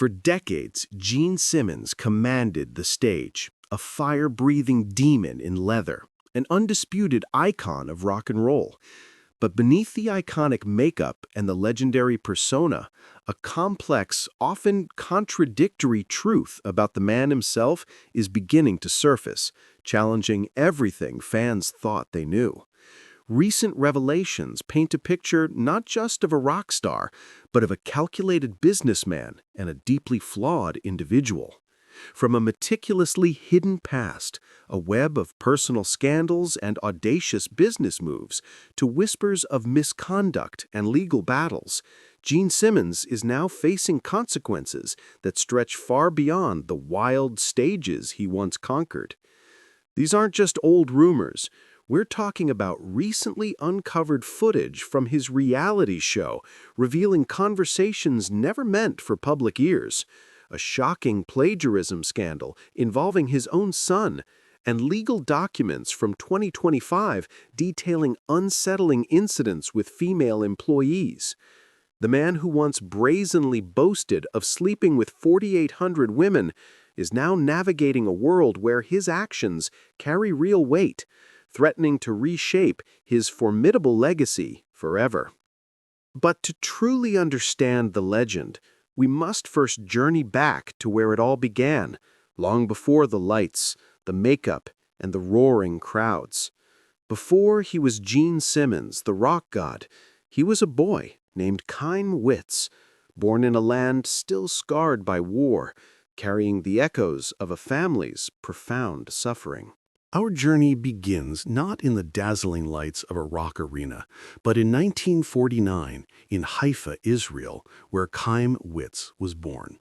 For decades, Gene Simmons commanded the stage, a fire-breathing demon in leather, an undisputed icon of rock and roll. But beneath the iconic makeup and the legendary persona, a complex, often contradictory truth about the man himself is beginning to surface, challenging everything fans thought they knew. Recent revelations paint a picture not just of a rock star, but of a calculated businessman and a deeply flawed individual. From a meticulously hidden past, a web of personal scandals and audacious business moves, to whispers of misconduct and legal battles, Gene Simmons is now facing consequences that stretch far beyond the wild stages he once conquered. These aren't just old rumors. We're talking about recently uncovered footage from his reality show, revealing conversations never meant for public ears, a shocking plagiarism scandal involving his own son, and legal documents from 2025 detailing unsettling incidents with female employees. The man who once brazenly boasted of sleeping with 4,800 women is now navigating a world where his actions carry real weight, threatening to reshape his formidable legacy forever. But to truly understand the legend, we must first journey back to where it all began, long before the lights, the makeup, and the roaring crowds. Before he was Gene Simmons, the rock god, he was a boy named Kaim Witz, born in a land still scarred by war, carrying the echoes of a family's profound suffering. Our journey begins not in the dazzling lights of a rock arena, but in 1949 in Haifa, Israel, where Kaim Witz was born.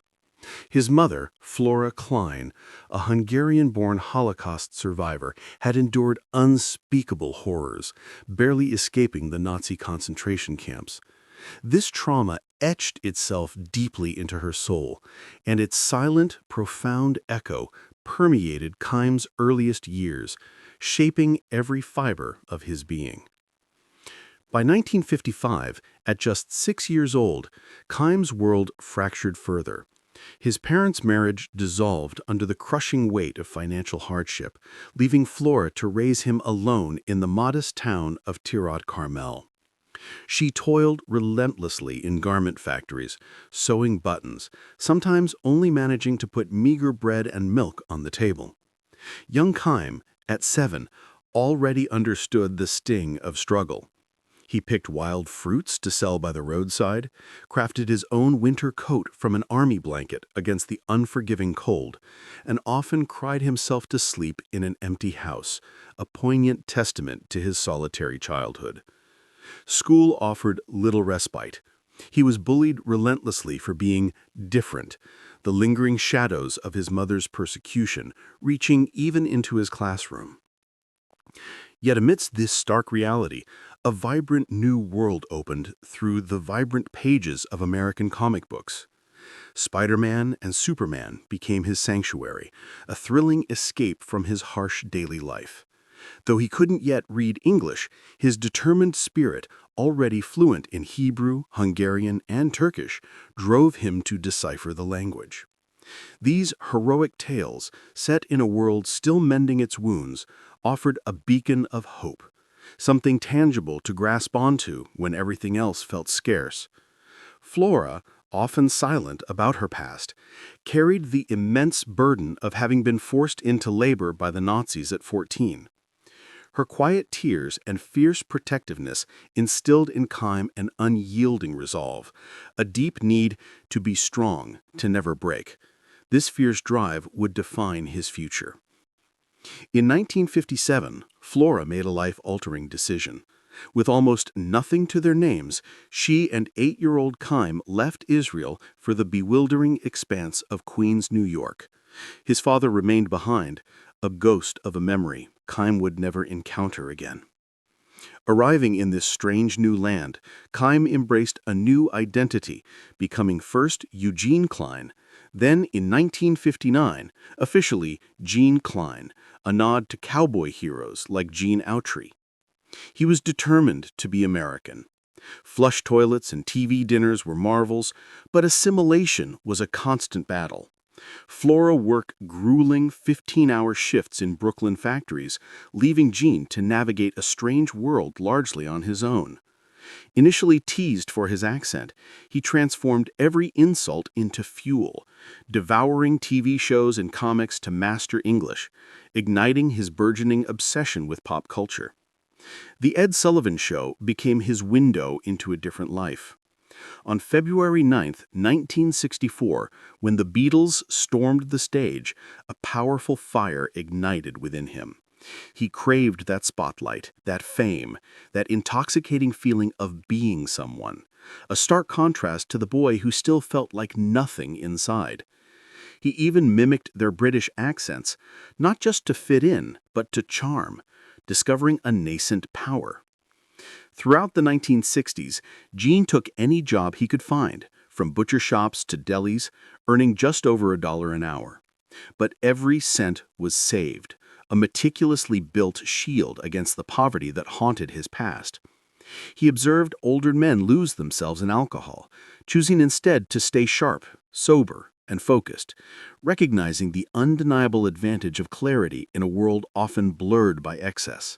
His mother, Flora Klein, a Hungarian-born Holocaust survivor, had endured unspeakable horrors, barely escaping the Nazi concentration camps. This trauma etched itself deeply into her soul, and its silent, profound echo permeated Kaim's earliest years, shaping every fiber of his being. By 1955, at just 6 years old, Kaim's world fractured further. His parents' marriage dissolved under the crushing weight of financial hardship, leaving Flora to raise him alone in the modest town of Tirad Carmel. She toiled relentlessly in garment factories, sewing buttons, sometimes only managing to put meager bread and milk on the table. Young Kaim, at 7, already understood the sting of struggle. He picked wild fruits to sell by the roadside, crafted his own winter coat from an army blanket against the unforgiving cold, and often cried himself to sleep in an empty house, a poignant testament to his solitary childhood. School offered little respite. He was bullied relentlessly for being different, the lingering shadows of his mother's persecution reaching even into his classroom. Yet amidst this stark reality, a vibrant new world opened through the vibrant pages of American comic books. Spider-Man and Superman became his sanctuary, a thrilling escape from his harsh daily life. Though he couldn't yet read English, his determined spirit, already fluent in Hebrew, Hungarian, and Turkish, drove him to decipher the language. These heroic tales, set in a world still mending its wounds, offered a beacon of hope, something tangible to grasp onto when everything else felt scarce. Flora, often silent about her past, carried the immense burden of having been forced into labor by the Nazis at 14. Her quiet tears and fierce protectiveness instilled in Kaim an unyielding resolve, a deep need to be strong, to never break. This fierce drive would define his future. In 1957, Flora made a life-altering decision. With almost nothing to their names, she and 8-year-old Kaim left Israel for the bewildering expanse of Queens, New York. His father remained behind, a ghost of a memory Kaim would never encounter again. Arriving in this strange new land, Kaim embraced a new identity, becoming first Eugene Klein, then in 1959, officially Gene Klein, a nod to cowboy heroes like Gene Autry. He was determined to be American. Flush toilets and TV dinners were marvels, but assimilation was a constant battle. Flora worked grueling 15-hour shifts in Brooklyn factories, leaving Gene to navigate a strange world largely on his own. Initially teased for his accent, he transformed every insult into fuel, devouring TV shows and comics to master English, igniting his burgeoning obsession with pop culture. The Ed Sullivan Show became his window into a different life. On February 9, 1964, when the Beatles stormed the stage, a powerful fire ignited within him. He craved that spotlight, that fame, that intoxicating feeling of being someone, a stark contrast to the boy who still felt like nothing inside. He even mimicked their British accents, not just to fit in, but to charm, discovering a nascent power. Throughout the 1960s, Gene took any job he could find, from butcher shops to delis, earning just over $1 an hour. But every cent was saved, a meticulously built shield against the poverty that haunted his past. He observed older men lose themselves in alcohol, choosing instead to stay sharp, sober, and focused, recognizing the undeniable advantage of clarity in a world often blurred by excess.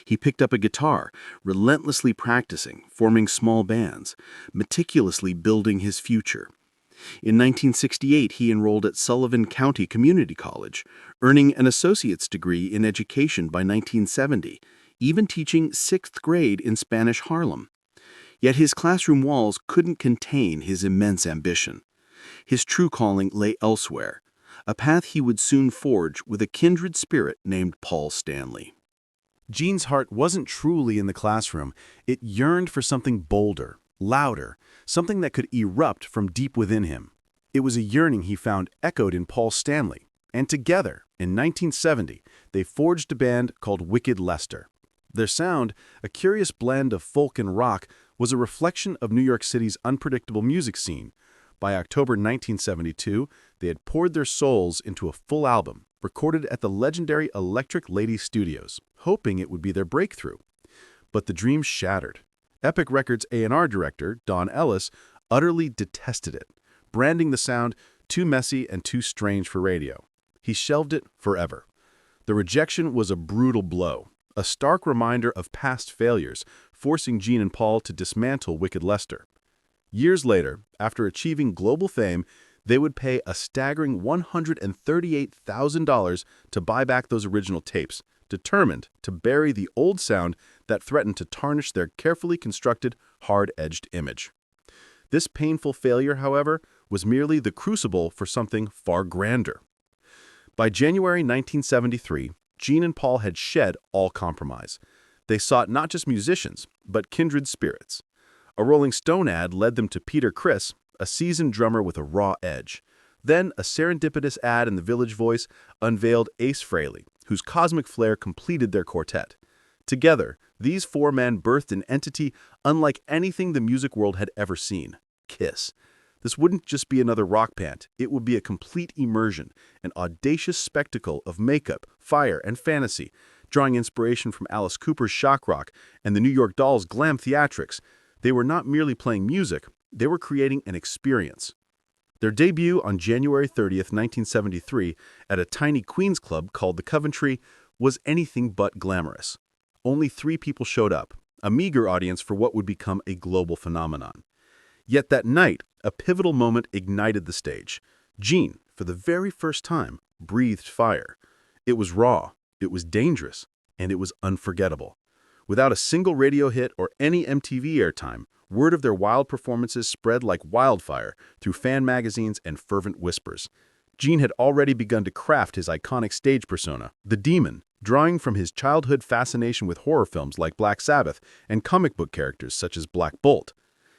He picked up a guitar, relentlessly practicing, forming small bands, meticulously building his future. In 1968, he enrolled at Sullivan County Community College, earning an associate's degree in education by 1970, even teaching 6th grade in Spanish Harlem. Yet his classroom walls couldn't contain his immense ambition. His true calling lay elsewhere, a path he would soon forge with a kindred spirit named Paul Stanley. Gene's heart wasn't truly in the classroom. It yearned for something bolder, louder, something that could erupt from deep within him. It was a yearning he found echoed in Paul Stanley, and together, in 1970, they forged a band called Wicked Lester. Their sound, a curious blend of folk and rock, was a reflection of New York City's unpredictable music scene. By October 1972, they had poured their souls into a full album, recorded at the legendary Electric Lady Studios, hoping it would be their breakthrough. But the dream shattered. Epic Records A&R director, Don Ellis, utterly detested it, branding the sound too messy and too strange for radio. He shelved it forever. The rejection was a brutal blow, a stark reminder of past failures, forcing Gene and Paul to dismantle Wicked Lester. Years later, after achieving global fame, they would pay a staggering $138,000 to buy back those original tapes, determined to bury the old sound that threatened to tarnish their carefully constructed, hard-edged image. This painful failure, however, was merely the crucible for something far grander. By January 1973, Gene and Paul had shed all compromise. They sought not just musicians, but kindred spirits. A Rolling Stone ad led them to Peter Criss, a seasoned drummer with a raw edge. Then, a serendipitous ad in the Village Voice unveiled Ace Frehley, whose cosmic flair completed their quartet. Together, these four men birthed an entity unlike anything the music world had ever seen: Kiss. This wouldn't just be another rock band, it would be a complete immersion, an audacious spectacle of makeup, fire, and fantasy, drawing inspiration from Alice Cooper's shock rock and the New York Dolls' glam theatrics. They were not merely playing music, they were creating an experience. Their debut on January 30th, 1973, at a tiny Queens club called the Coventry, was anything but glamorous. Only 3 people showed up, a meager audience for what would become a global phenomenon. Yet that night, a pivotal moment ignited the stage. Gene, for the very first time, breathed fire. It was raw, it was dangerous, and it was unforgettable. Without a single radio hit or any MTV airtime, word of their wild performances spread like wildfire through fan magazines and fervent whispers. Gene had already begun to craft his iconic stage persona, the Demon, drawing from his childhood fascination with horror films like Black Sabbath and comic book characters such as Black Bolt.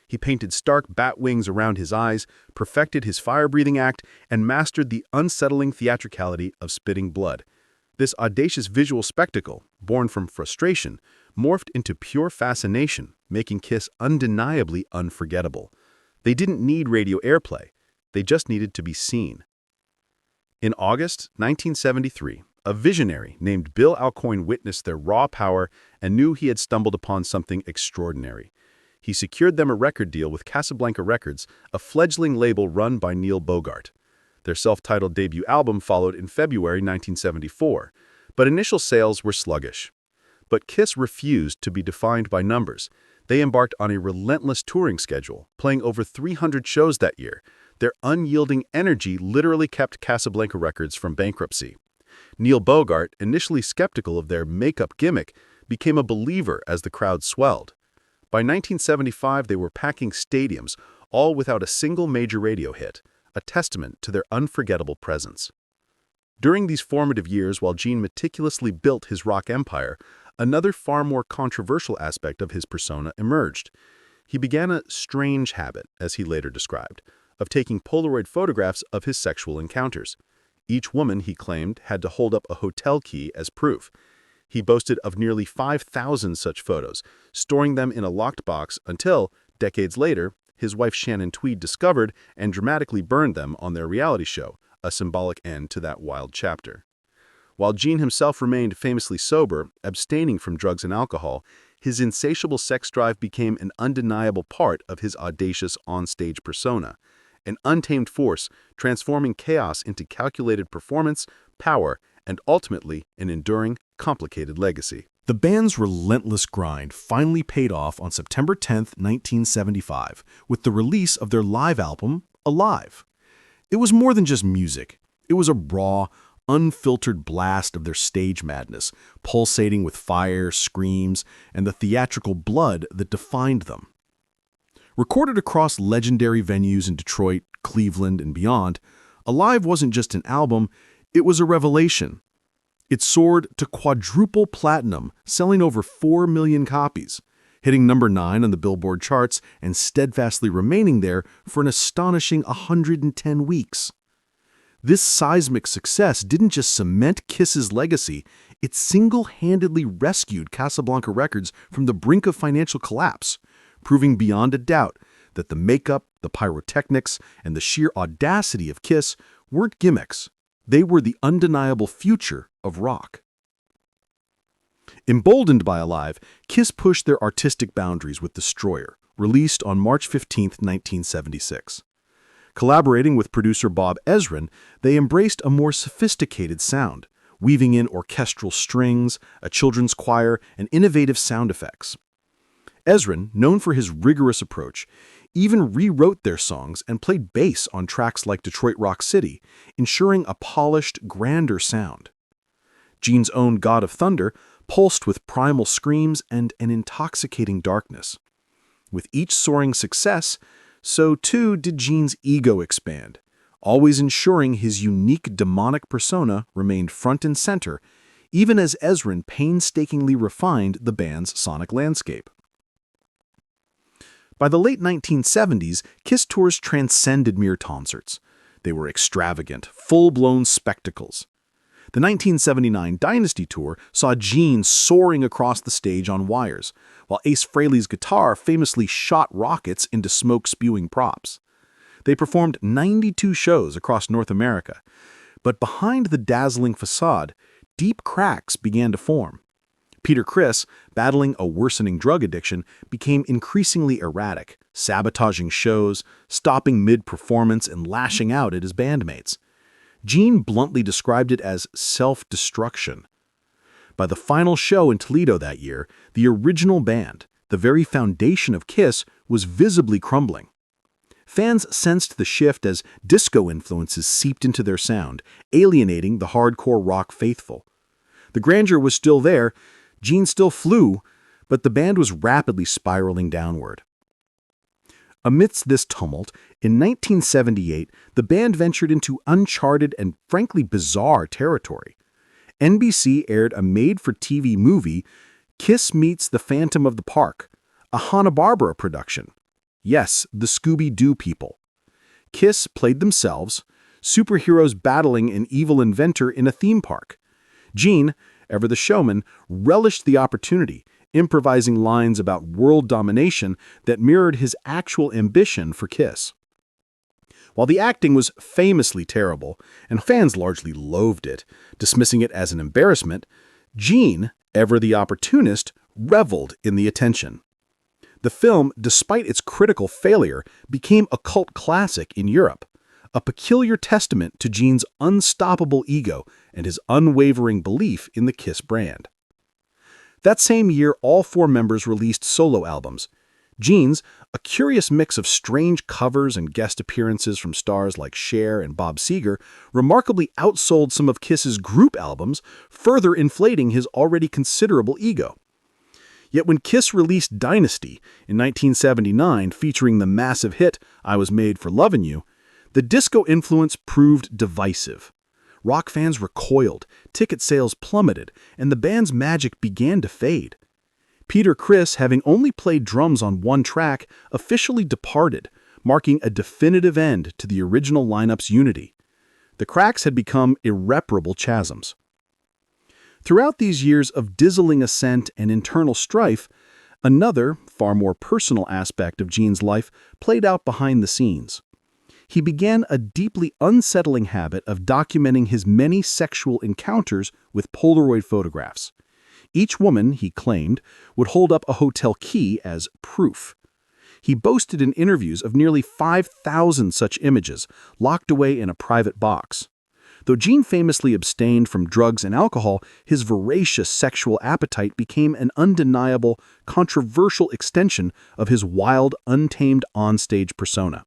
He painted stark bat wings around his eyes, perfected his fire-breathing act, and mastered the unsettling theatricality of spitting blood. This audacious visual spectacle, born from frustration, morphed into pure fascination, making Kiss undeniably unforgettable. They didn't need radio airplay, they just needed to be seen. In August 1973, a visionary named Bill Alcoyne witnessed their raw power and knew he had stumbled upon something extraordinary. He secured them a record deal with Casablanca Records, a fledgling label run by Neil Bogart. Their self-titled debut album followed in February 1974, but initial sales were sluggish. But Kiss refused to be defined by numbers. They embarked on a relentless touring schedule, playing over 300 shows that year. Their unyielding energy literally kept Casablanca Records from bankruptcy. Neil Bogart, initially skeptical of their makeup gimmick, became a believer as the crowd swelled. By 1975, they were packing stadiums, all without a single major radio hit, a testament to their unforgettable presence. During these formative years, while Gene meticulously built his rock empire, another far more controversial aspect of his persona emerged. He began a strange habit, as he later described, of taking Polaroid photographs of his sexual encounters. Each woman, he claimed, had to hold up a hotel key as proof. He boasted of nearly 5,000 such photos, storing them in a locked box until, decades later, his wife Shannon Tweed discovered and dramatically burned them on their reality show, a symbolic end to that wild chapter. While Gene himself remained famously sober, abstaining from drugs and alcohol, his insatiable sex drive became an undeniable part of his audacious on-stage persona, an untamed force transforming chaos into calculated performance, power, and ultimately an enduring, complicated legacy. The band's relentless grind finally paid off on September 10, 1975, with the release of their live album, Alive. It was more than just music. It was a raw, unfiltered blast of their stage madness, pulsating with fire, screams, and the theatrical blood that defined them. Recorded across legendary venues in Detroit, Cleveland, and beyond, Alive wasn't just an album, it was a revelation. It soared to quadruple platinum, selling over 4 million copies, hitting number 9 on the Billboard charts and steadfastly remaining there for an astonishing 110 weeks. This seismic success didn't just cement Kiss's legacy, it single-handedly rescued Casablanca Records from the brink of financial collapse, proving beyond a doubt that the makeup, the pyrotechnics, and the sheer audacity of Kiss weren't gimmicks. They were the undeniable future of rock. Emboldened by Alive, Kiss pushed their artistic boundaries with Destroyer, released on March 15, 1976. Collaborating with producer Bob Ezrin, they embraced a more sophisticated sound, weaving in orchestral strings, a children's choir, and innovative sound effects. Ezrin, known for his rigorous approach, even rewrote their songs and played bass on tracks like Detroit Rock City, ensuring a polished, grander sound. Gene's own God of Thunder pulsed with primal screams and an intoxicating darkness. With each soaring success, so too did Gene's ego expand, always ensuring his unique demonic persona remained front and center, even as Ezrin painstakingly refined the band's sonic landscape. By the late 1970s, Kiss tours transcended mere concerts. They were extravagant, full-blown spectacles. The 1979 Dynasty Tour saw Gene soaring across the stage on wires, while Ace Frehley's guitar famously shot rockets into smoke-spewing props. They performed 92 shows across North America, but behind the dazzling facade, deep cracks began to form. Peter Criss, battling a worsening drug addiction, became increasingly erratic, sabotaging shows, stopping mid-performance, and lashing out at his bandmates. Gene bluntly described it as self-destruction. By the final show in Toledo that year, the original band, the very foundation of Kiss, was visibly crumbling. Fans sensed the shift as disco influences seeped into their sound, alienating the hardcore rock faithful. The grandeur was still there, Gene still flew, but the band was rapidly spiraling downward. Amidst this tumult, in 1978, the band ventured into uncharted and frankly bizarre territory. NBC aired a made-for-TV movie, Kiss Meets the Phantom of the Park, a Hanna-Barbera production. Yes, the Scooby-Doo people. Kiss played themselves, superheroes battling an evil inventor in a theme park. Gene, ever the showman, relished the opportunity, improvising lines about world domination that mirrored his actual ambition for Kiss. While the acting was famously terrible, and fans largely loathed it, dismissing it as an embarrassment, Gene, ever the opportunist, reveled in the attention. The film, despite its critical failure, became a cult classic in Europe, a peculiar testament to Gene's unstoppable ego and his unwavering belief in the Kiss brand. That same year, all four members released solo albums. Gene's, a curious mix of strange covers and guest appearances from stars like Cher and Bob Seger, remarkably outsold some of Kiss's group albums, further inflating his already considerable ego. Yet when Kiss released Dynasty in 1979, featuring the massive hit I Was Made for Lovin' You, the disco influence proved divisive. Rock fans recoiled, ticket sales plummeted, and the band's magic began to fade. Peter Criss, having only played drums on one track, officially departed, marking a definitive end to the original lineup's unity. The cracks had become irreparable chasms. Throughout these years of dizzying ascent and internal strife, another, far more personal aspect of Gene's life played out behind the scenes. He began a deeply unsettling habit of documenting his many sexual encounters with Polaroid photographs. Each woman, he claimed, would hold up a hotel key as proof. He boasted in interviews of nearly 5,000 such images, locked away in a private box. Though Gene famously abstained from drugs and alcohol, his voracious sexual appetite became an undeniable, controversial extension of his wild, untamed onstage persona.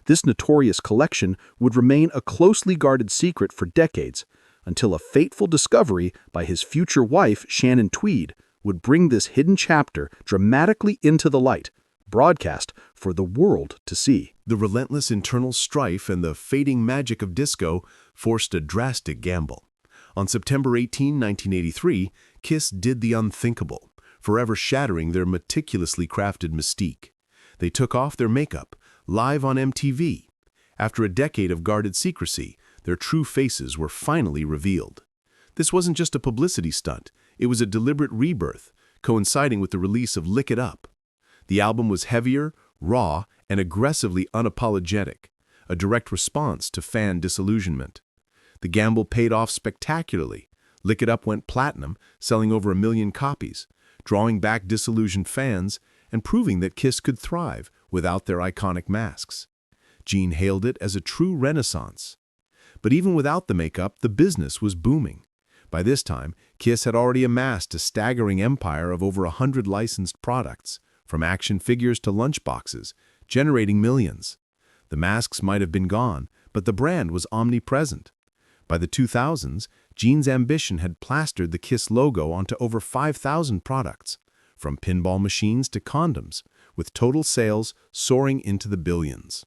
This notorious collection would remain a closely guarded secret for decades, until a fateful discovery by his future wife, Shannon Tweed, would bring this hidden chapter dramatically into the light, broadcast for the world to see. The relentless internal strife and the fading magic of disco forced a drastic gamble. On September 18, 1983, Kiss did the unthinkable, forever shattering their meticulously crafted mystique. They took off their makeup, live on MTV. After a decade of guarded secrecy, their true faces were finally revealed. This wasn't just a publicity stunt, it was a deliberate rebirth, coinciding with the release of Lick It Up. The album was heavier, raw, and aggressively unapologetic, a direct response to fan disillusionment. The gamble paid off spectacularly. Lick It Up went platinum, selling over 1 million copies, drawing back disillusioned fans and proving that Kiss could thrive without their iconic masks. Gene hailed it as a true renaissance. But even without the makeup, the business was booming. By this time, Kiss had already amassed a staggering empire of over 100 licensed products, from action figures to lunchboxes, generating millions. The masks might have been gone, but the brand was omnipresent. By the 2000s, Gene's ambition had plastered the Kiss logo onto over 5,000 products, from pinball machines to condoms, with total sales soaring into the billions.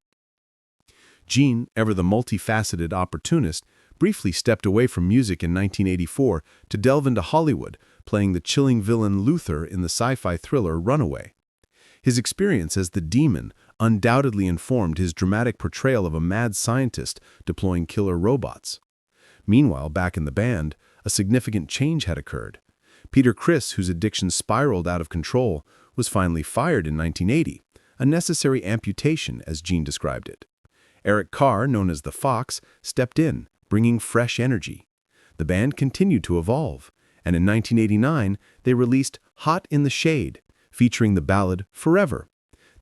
Gene, ever the multifaceted opportunist, briefly stepped away from music in 1984 to delve into Hollywood, playing the chilling villain Luther in the sci-fi thriller Runaway. His experience as the demon undoubtedly informed his dramatic portrayal of a mad scientist deploying killer robots. Meanwhile, back in the band, a significant change had occurred. Peter Criss, whose addiction spiraled out of control, was finally fired in 1980, a necessary amputation as Gene described it. Eric Carr, known as the Fox, stepped in, bringing fresh energy. The band continued to evolve, and in 1989, they released Hot in the Shade, featuring the ballad Forever.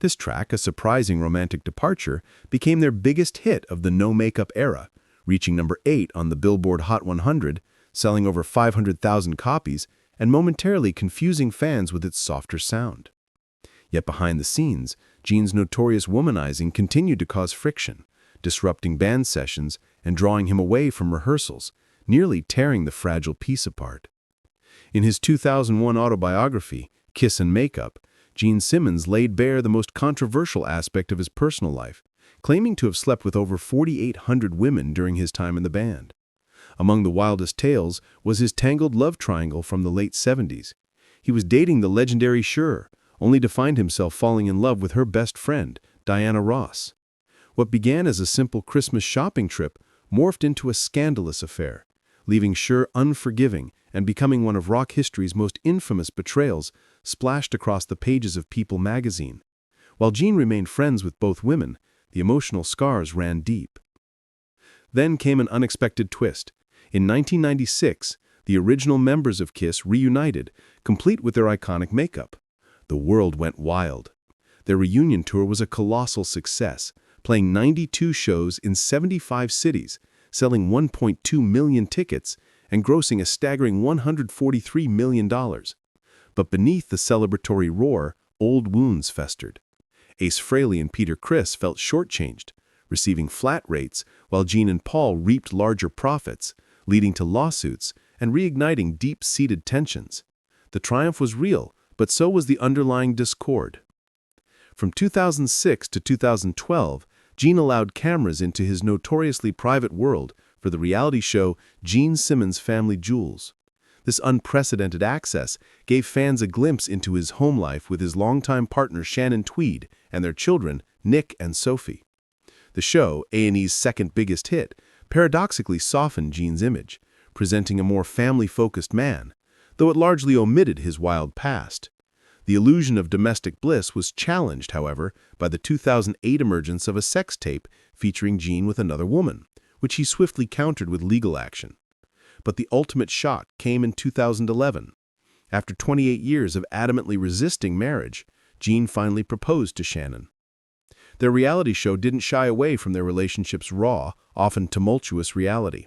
This track, a surprising romantic departure, became their biggest hit of the no-makeup era, reaching number 8 on the Billboard Hot 100, selling over 500,000 copies, and momentarily confusing fans with its softer sound. Yet behind the scenes, Gene's notorious womanizing continued to cause friction, disrupting band sessions and drawing him away from rehearsals, nearly tearing the fragile piece apart. In his 2001 autobiography, Kiss and Makeup, Gene Simmons laid bare the most controversial aspect of his personal life, claiming to have slept with over 4,800 women during his time in the band. Among the wildest tales was his tangled love triangle from the late 70s. He was dating the legendary Cher, only to find himself falling in love with her best friend, Diana Ross. What began as a simple Christmas shopping trip morphed into a scandalous affair, leaving Cher unforgiving and becoming one of rock history's most infamous betrayals splashed across the pages of People magazine. While Gene remained friends with both women, the emotional scars ran deep. Then came an unexpected twist. In 1996, the original members of Kiss reunited, complete with their iconic makeup. The world went wild. Their reunion tour was a colossal success, playing 92 shows in 75 cities, selling 1.2 million tickets, and grossing a staggering $143 million. But beneath the celebratory roar, old wounds festered. Ace Frehley and Peter Criss felt shortchanged, receiving flat rates, while Gene and Paul reaped larger profits, leading to lawsuits and reigniting deep-seated tensions. The triumph was real, but so was the underlying discord. From 2006 to 2012, Gene allowed cameras into his notoriously private world for the reality show Gene Simmons Family Jewels. This unprecedented access gave fans a glimpse into his home life with his longtime partner Shannon Tweed and their children, Nick and Sophie. The show, A&E's second biggest hit, paradoxically softened Gene's image, presenting a more family-focused man, though it largely omitted his wild past. The illusion of domestic bliss was challenged, however, by the 2008 emergence of a sex tape featuring Gene with another woman, which he swiftly countered with legal action. But the ultimate shock came in 2011. After 28 years of adamantly resisting marriage, Gene finally proposed to Shannon. Their reality show didn't shy away from their relationship's raw, often tumultuous reality.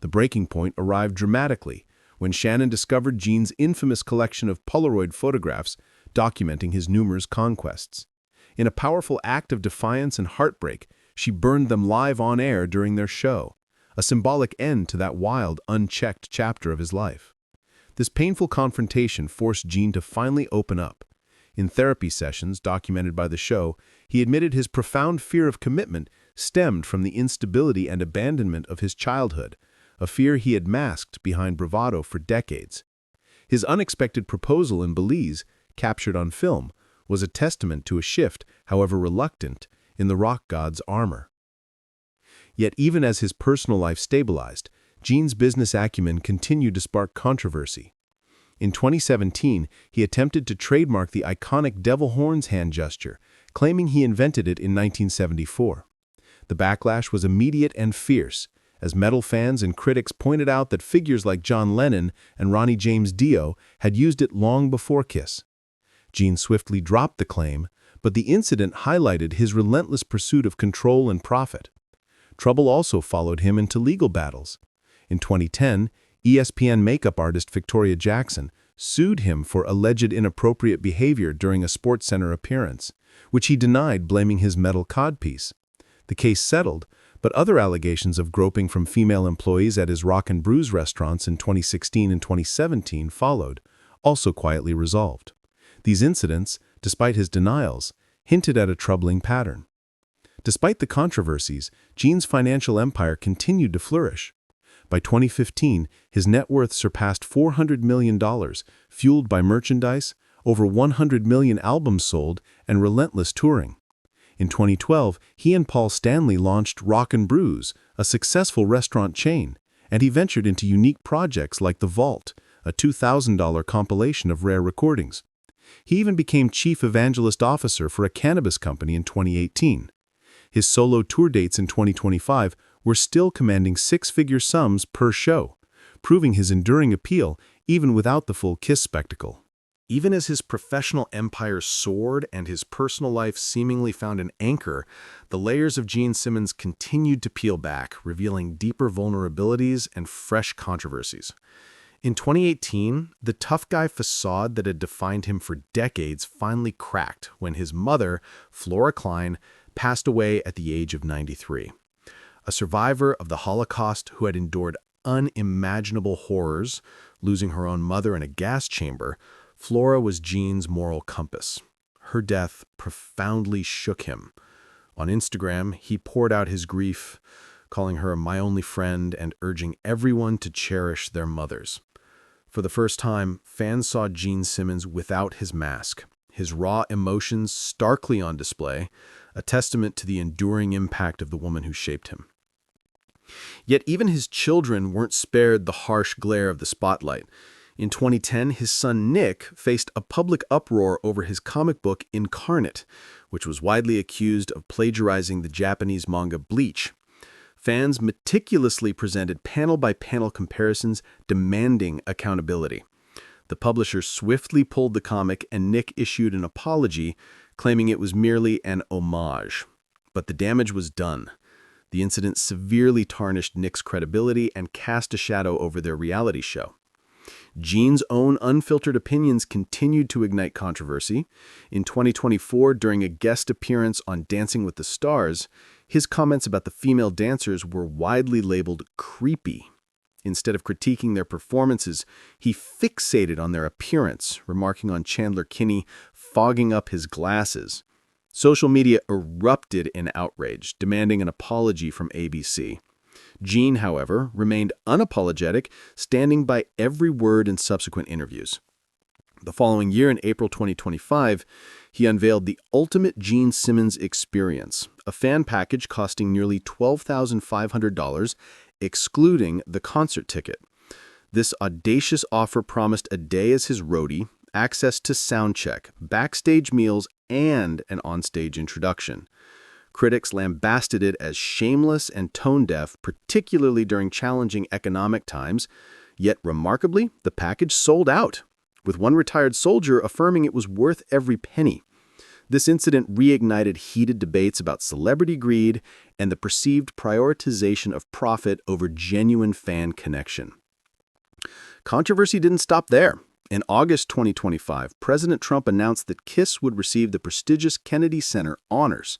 The breaking point arrived dramatically when Shannon discovered Gene's infamous collection of Polaroid photographs documenting his numerous conquests. In a powerful act of defiance and heartbreak, she burned them live on air during their show, a symbolic end to that wild, unchecked chapter of his life. This painful confrontation forced Gene to finally open up. In therapy sessions documented by the show, he admitted his profound fear of commitment stemmed from the instability and abandonment of his childhood, a fear he had masked behind bravado for decades. His unexpected proposal in Belize, captured on film, was a testament to a shift, however reluctant, in the rock god's armor. Yet even as his personal life stabilized, Gene's business acumen continued to spark controversy. In 2017, he attempted to trademark the iconic devil horns hand gesture, claiming he invented it in 1974. The backlash was immediate and fierce, as metal fans and critics pointed out that figures like John Lennon and Ronnie James Dio had used it long before Kiss. Gene swiftly dropped the claim, but the incident highlighted his relentless pursuit of control and profit. Trouble also followed him into legal battles. In 2010, ESPN makeup artist Victoria Jackson sued him for alleged inappropriate behavior during a SportsCenter appearance, which he denied, blaming his metal codpiece. The case settled, but other allegations of groping from female employees at his Rock and Brews restaurants in 2016 and 2017 followed, also quietly resolved. These incidents, despite his denials, hinted at a troubling pattern. Despite the controversies, Gene's financial empire continued to flourish. By 2015, his net worth surpassed $400 million, fueled by merchandise, over 100 million albums sold, and relentless touring. In 2012, he and Paul Stanley launched Rock and Brews, a successful restaurant chain, and he ventured into unique projects like The Vault, a $2,000 compilation of rare recordings. He even became chief evangelist officer for a cannabis company in 2018. His solo tour dates in 2025 were still commanding six-figure sums per show, proving his enduring appeal even without the full Kiss spectacle. Even as his professional empire soared and his personal life seemingly found an anchor, the layers of Gene Simmons continued to peel back, revealing deeper vulnerabilities and fresh controversies. In 2018, the tough guy facade that had defined him for decades finally cracked when his mother, Flora Klein, passed away at the age of 93. A survivor of the Holocaust who had endured unimaginable horrors, losing her own mother in a gas chamber, Flora was Gene's moral compass. Her death profoundly shook him. On Instagram, he poured out his grief, calling her my only friend and urging everyone to cherish their mothers. For the first time, fans saw Gene Simmons without his mask, his raw emotions starkly on display, a testament to the enduring impact of the woman who shaped him. Yet even his children weren't spared the harsh glare of the spotlight. In 2010, his son Nick faced a public uproar over his comic book Incarnate, which was widely accused of plagiarizing the Japanese manga Bleach. Fans meticulously presented panel-by-panel comparisons demanding accountability. The publisher swiftly pulled the comic, and Nick issued an apology, claiming it was merely an homage. But the damage was done. The incident severely tarnished Nick's credibility and cast a shadow over their reality show. Gene's own unfiltered opinions continued to ignite controversy. In 2024, during a guest appearance on Dancing with the Stars, his comments about the female dancers were widely labeled creepy. Instead of critiquing their performances, he fixated on their appearance, remarking on Chandler Kinney fogging up his glasses. Social media erupted in outrage, demanding an apology from ABC. Gene, however, remained unapologetic, standing by every word in subsequent interviews. The following year, in April 2025, he unveiled the ultimate Gene Simmons experience, a fan package costing nearly $12,500, excluding the concert ticket. This audacious offer promised a day as his roadie, access to soundcheck, backstage meals, and an onstage introduction. Critics lambasted it as shameless and tone-deaf, particularly during challenging economic times, yet remarkably, the package sold out, with one retired soldier affirming it was worth every penny. This incident reignited heated debates about celebrity greed and the perceived prioritization of profit over genuine fan connection. Controversy didn't stop there. In August 2025, President Trump announced that Kiss would receive the prestigious Kennedy Center honors.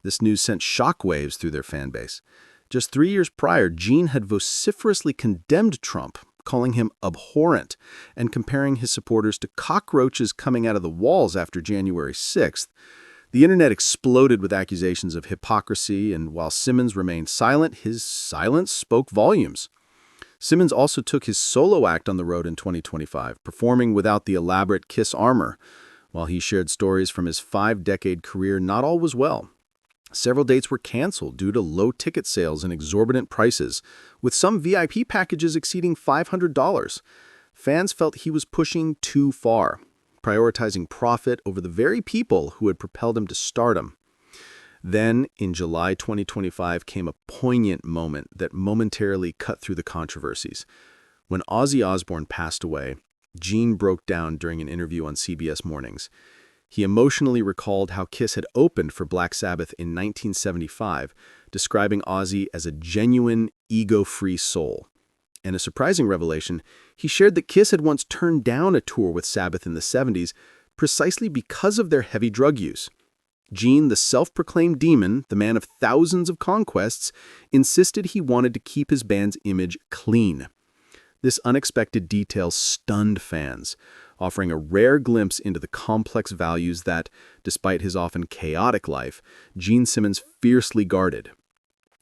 This news sent shockwaves through their fan base. Just 3 years prior, Gene had vociferously condemned Trump, calling him abhorrent and comparing his supporters to cockroaches coming out of the walls after January 6th. The internet exploded with accusations of hypocrisy, and while Simmons remained silent, his silence spoke volumes. Simmons also took his solo act on the road in 2025, performing without the elaborate Kiss armor. While he shared stories from his 5-decade career, not all was well. Several dates were canceled due to low ticket sales and exorbitant prices, with some VIP packages exceeding $500. Fans felt he was pushing too far, prioritizing profit over the very people who had propelled him to stardom. Then, in July 2025, came a poignant moment that momentarily cut through the controversies. When Ozzy Osbourne passed away, Gene broke down during an interview on CBS Mornings. He emotionally recalled how Kiss had opened for Black Sabbath in 1975, describing Ozzy as a genuine, ego-free soul. And a surprising revelation, he shared that Kiss had once turned down a tour with Sabbath in the 70s precisely because of their heavy drug use. Gene, the self-proclaimed demon, the man of thousands of conquests, insisted he wanted to keep his band's image clean. This unexpected detail stunned fans, offering a rare glimpse into the complex values that, despite his often chaotic life, Gene Simmons fiercely guarded.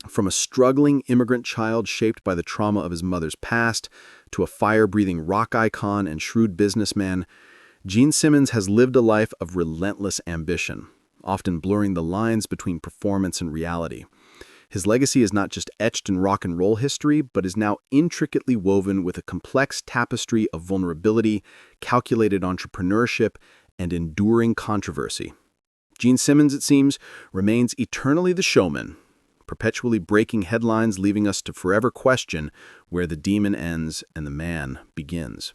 From a struggling immigrant child shaped by the trauma of his mother's past, to a fire-breathing rock icon and shrewd businessman, Gene Simmons has lived a life of relentless ambition, often blurring the lines between performance and reality. His legacy is not just etched in rock and roll history, but is now intricately woven with a complex tapestry of vulnerability, calculated entrepreneurship, and enduring controversy. Gene Simmons, it seems, remains eternally the showman, perpetually breaking headlines, leaving us to forever question where the demon ends and the man begins.